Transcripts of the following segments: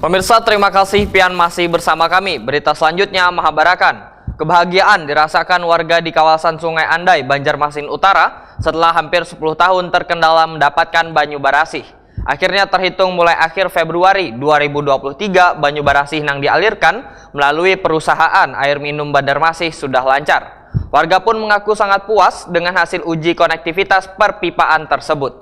Pemirsa, terima kasih pian masih bersama kami. Berita selanjutnya Mahabarakan. Kebahagiaan dirasakan warga di kawasan Sungai Andai, Banjarmasin Utara setelah hampir 10 tahun terkendala mendapatkan banyu barasih. Akhirnya terhitung mulai akhir Februari 2023, banyu barasih yang dialirkan melalui perusahaan air minum Banjarmasin sudah lancar. Warga pun mengaku sangat puas dengan hasil uji konektivitas perpipaan tersebut.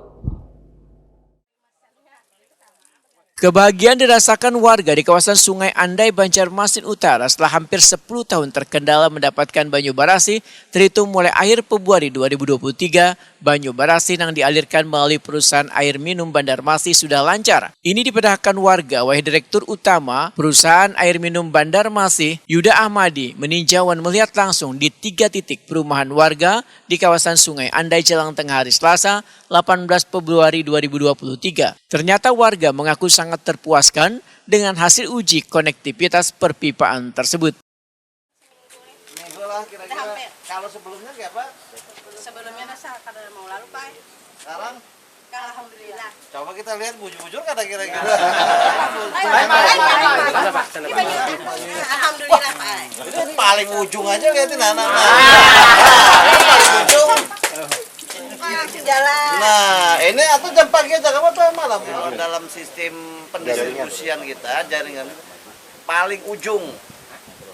Kebahagiaan dirasakan warga di kawasan Sungai Andai, Banjarmasin Utara setelah hampir 10 tahun terkendala mendapatkan banyu barasih. Terhitung mulai akhir Februari 2023, banyu barasih yang dialirkan melalui perusahaan air minum Banjarmasin sudah lancar. Ini dipedahkan warga oleh Direktur Utama Perusahaan Air Minum Banjarmasin, Yuda Ahmadi, meninjau dan melihat langsung di 3 titik perumahan warga di kawasan Sungai Andai Jalan Tengah hari Selasa, 18 Februari 2023. Ternyata warga mengaku sangat terpuaskan dengan hasil uji konektivitas perpipaan tersebut. Minggu lah kira-kira. Kalau sebelumnya kayak apa? Sebelumnya nasa kada mau lalu Pak. Sekarang? Alhamdulillah. Coba kita lihat bujur-bujur kada kira-kira. Alhamdulillah Pak. Itu paling ujung aja lihatin anak. Paling ujung. Langsung jalan. Nah, ini atau jam pagi aja kamu atau malam? Dalam sistem pendistribusian kita, jaringan paling ujung.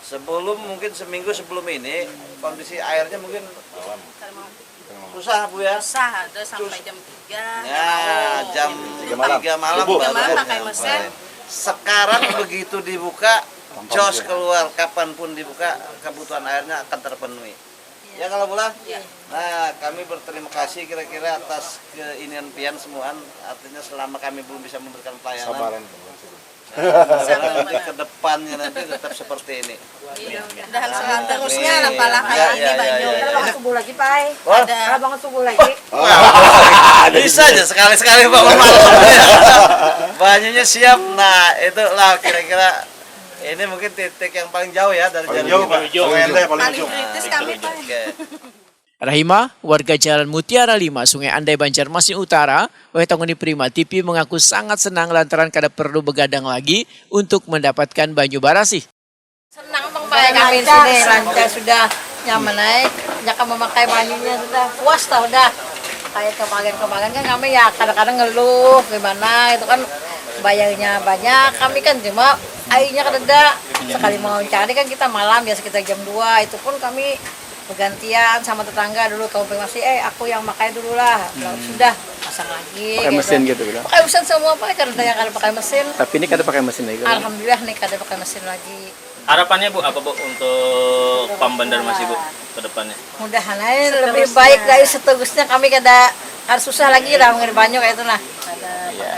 Sebelum mungkin seminggu sebelum ini kondisi airnya mungkin susah Bu ya. Susah ada sampai jam 3. Ya, jam 3 malam. Pakai mesin. Sekarang begitu dibuka, jos keluar kapanpun dibuka, kebutuhan airnya akan terpenuhi. Ya kalau bola. Ya. Nah, kami berterima kasih kira-kira atas keinian pian semuaan. Artinya selama kami belum bisa memberikan pelayanan. Sabaran. Ke depannya nanti tetap seperti ini. Mudah-mudahan selalu terusnya apalah kayak ini banyu. Kalau subuh lagi, Pai. Ada. Kalau bangun subuh lagi. Bisa aja sekali-sekali bangun malam. Banyunya siap. Nah, itulah kira-kira ini mungkin titik yang paling jauh ya dari jalan Paling kritis kami Pak. Rahima, warga Jalan Mutiara 5, Sungai Andai, Banjarmasin Utara, oleh Tanguni Prima TV mengaku sangat senang lantaran kada perlu begadang lagi untuk mendapatkan banyu barasih. Senang Bang Pak kami sini lancar sudah nyaman naik. Jangan memakai banyunya sudah puas tau dah. Kayak kemarin kan kami ya kadang-kadang ngeluh gimana itu kan bayarnya banyak, kami kan cuma airnya kada. Sekali mau cari kan kita malam biasa kita jam 2, itu pun kami bergantian sama tetangga dulu kamu masih aku yang pakai dulu lah. Lalu sudah pasang lagi. Pakai mesin gitu kan? Pakai mesin semua Pak, karena yang kada pakai mesin. Tapi ini kada pakai mesin lagi. Alhamdulillah nih kada pakai mesin lagi. Harapannya Bu, apa Bu untuk PAM Banjarmasin Bu ke depannya? Mudahan aja lebih baik dari seterusnya, kami kada harus susah lagi lah mengirim banyu kayak itu nah.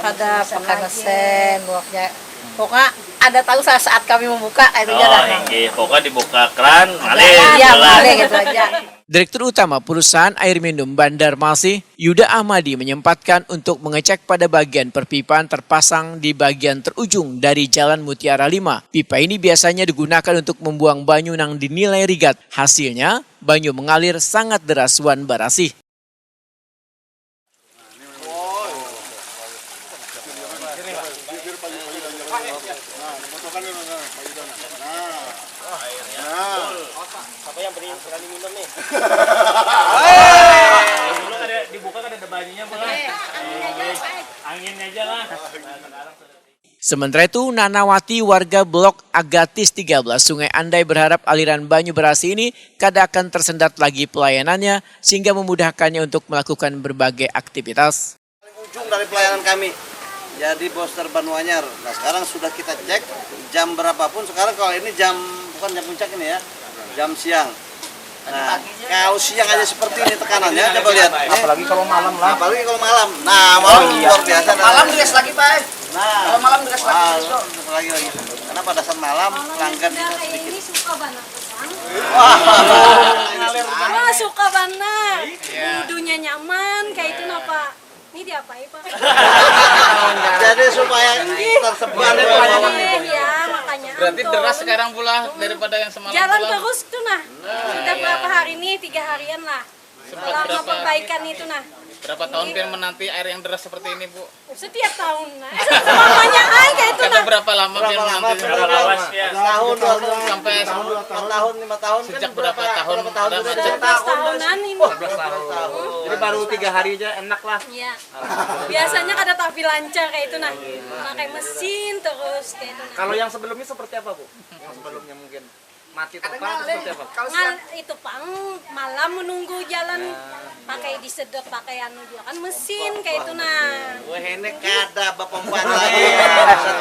Kada pakai mesin, buaknya. Pokoknya ada tahu saat kami membuka itu aja lah. Pokoknya dibuka keran, ngalir. Iya, ngalir gitu aja. Direktur Utama Perusahaan Air Minum Banjarmasin, Yuda Ahmadi menyempatkan untuk mengecek pada bagian perpipaan terpasang di bagian terujung dari Jalan Mutiara 5. Pipa ini biasanya digunakan untuk membuang banyu yang dinilai rigat. Hasilnya, banyu mengalir sangat deras wan barasih. Siapa yang berani minum nih? Dulu ada dibuka kan ada banyunya Bu. Anginnya aja lah. Sementara itu, Nanawati warga Blok Agatis 13 Sungai Andai berharap aliran banyu barasih ini kada akan tersendat lagi pelayanannya sehingga memudahkannya untuk melakukan berbagai aktivitas. Ujung dari pelayanan kami. Jadi Boster Banwanyar. Nah, sekarang sudah kita cek jam berapapun. Sekarang kalau ini jam bukan jam puncak ini ya. Jam siang. Nah, kalau siang aja seperti ini tekanannya, coba lihat. Apalagi kalau malam lah. Apalagi kalau malam. Nah, malam luar biasa. Malam dress lagi Pak. Nah, Kalau malam dress lagi. lagi. Karena pada saat malam pelanggan kita sedikit. Ini suka banget. Wah, Suka banget. Wudhunya nyaman, kayak itu Pak. Ini diapain Pak? jadi supaya tersebar di bawah. Ya, makanya. Berarti deras sekarang pula daripada yang semalam Jalan pula. terus tuh nah. Sudah berapa hari ini? 3 harian lah. Selama perbaikan itu nah. Berapa tahun Pian menanti air yang deras seperti ini, Bu? Setiap tahun. Semuanya air kayak itu Kata nah. berapa lama Pian menanti? Berapa lama ya? Tahun, 2 tahun, Sampai 4 tahun, 5 tahun. Sejak kan berapa tahun Berapa tahun udah sudah? macet? 12 tahunan ini. 12 tahun. Jadi baru 3 hari aja enak lah. Iya. Biasanya kada tapi lancar kayak itu nah. Pakai mesin terus kayak itu nah. Kalau yang sebelumnya seperti apa, Bu? Yang sebelumnya mungkin mati total atau seperti apa? Itu pang malam menunggu jalan pakai disedot pakai anu juga kan mesin kayak itu nah. Wah, ini kada bapak lagi.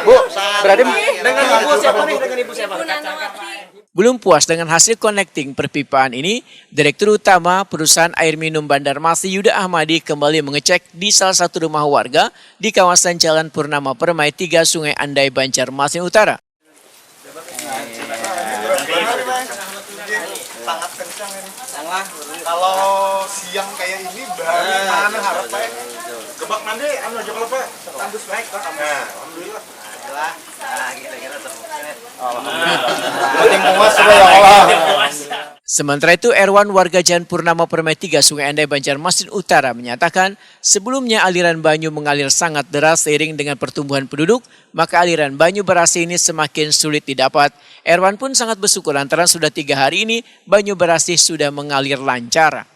Bu, berarti Dengan ibu siapa nih? Dengan ibu siapa? Ibu Nanawati. Belum puas dengan hasil connecting perpipaan ini, Direktur Utama Perusahaan Air Minum Banjarmasin Yuda Ahmadi kembali mengecek di salah satu rumah warga di kawasan Jalan Purnama Permai 3 Sungai Andai Banjarmasin Utara. Sangat kencang ini. Kalau siang kayak ini bahari mana harap Pak? Gebak mandi anu aja kalau Pak tandus baik Pak. Nah, alhamdulillah. Nah, kira-kira terbukti. Sementara itu, Erwan warga Jalan Purnama Permai 3 Sungai Andai Banjarmasin Utara menyatakan sebelumnya aliran banyu mengalir sangat deras seiring dengan pertumbuhan penduduk, maka aliran banyu berasi ini semakin sulit didapat. Erwan pun sangat bersyukur lantaran sudah 3 hari ini banyu berasi sudah mengalir lancar.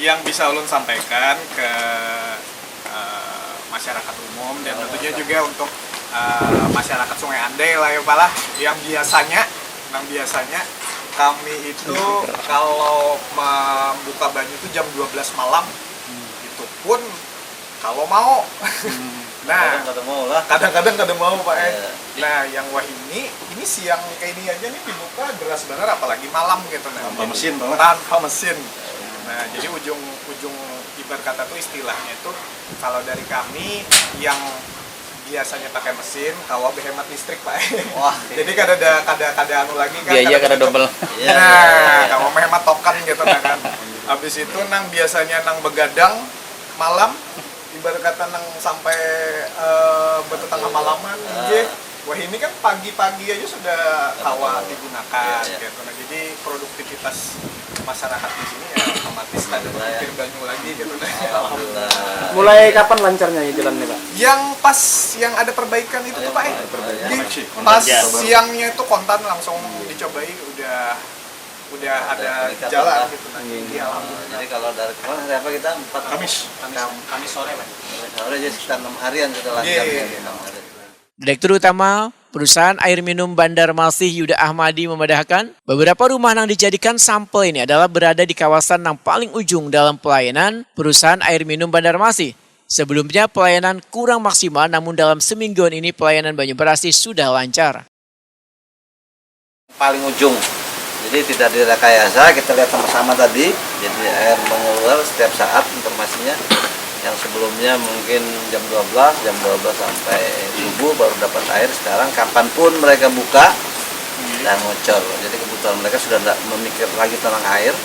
Yang bisa ulun sampaikan ke masyarakat umum dan tentunya juga untuk masyarakat Sungai Andai lah ya Pak lah, yang biasanya kami itu kalau membuka banyu itu jam 12 malam, itu pun kalau mau. Nah, kadang-kadang kada mau Pak. Nah, yang wah ini siang kayak ini aja nih dibuka deras bener, apalagi malam gitu. Nah, tanpa mesin. Nah, jadi ujung ibarat kata tuh istilahnya itu kalau dari kami yang biasanya pakai mesin, kalau berhemat listrik Pak. Wah, jadi kada anu lagi kan. Biaya kada double. Nah, kalau menghemat token gitu kan. Habis itu nang biasanya nang begadang malam, ibarat kata nang sampai bertetangga malaman, wah ini kan pagi-pagi aja sudah hawa digunakan gitu. Nah, jadi produktivitas masyarakat di sini ya otomatis ada berpikir banyu lagi gitu. alhamdulillah. mulai kapan lancarnya ya jalan nih Pak? Yang pas yang ada perbaikan itu tuh Pak. Jadi pas siangnya itu kontan langsung dicobai udah ada jalan gitu. Nah, jadi alhamdulillah. Jadi kalau dari kemarin hari apa kita? 4 Kamis sore Pak. sore aja sekitar 6 harian sudah lancar. 6 hari. Direktur Utama Perusahaan Air Minum Banjarmasin Yuda Ahmadi memedahkan beberapa rumah yang dijadikan sampel ini adalah berada di kawasan yang paling ujung dalam pelayanan Perusahaan Air Minum Banjarmasin. Sebelumnya pelayanan kurang maksimal, namun dalam semingguan ini pelayanan banyu berasi sudah lancar. Paling ujung. Jadi tidak direkayasa, kita lihat sama-sama tadi. Jadi air mengeluar setiap saat informasinya. Yang sebelumnya mungkin jam 12 sampai subuh baru dapat air. Sekarang kapanpun mereka buka dan ngocor. Jadi kebutuhan mereka sudah tidak memikir lagi tentang air.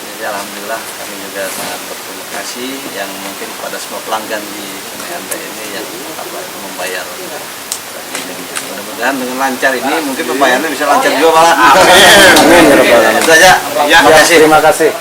Jadi alhamdulillah kami juga sangat berterima kasih yang mungkin kepada semua pelanggan di Sungai Andai ini yang membayar. Mudah-mudahan dengan lancar ini mungkin pembayarannya bisa lancar juga malah. Amin. Itu saja. Ya, terima kasih.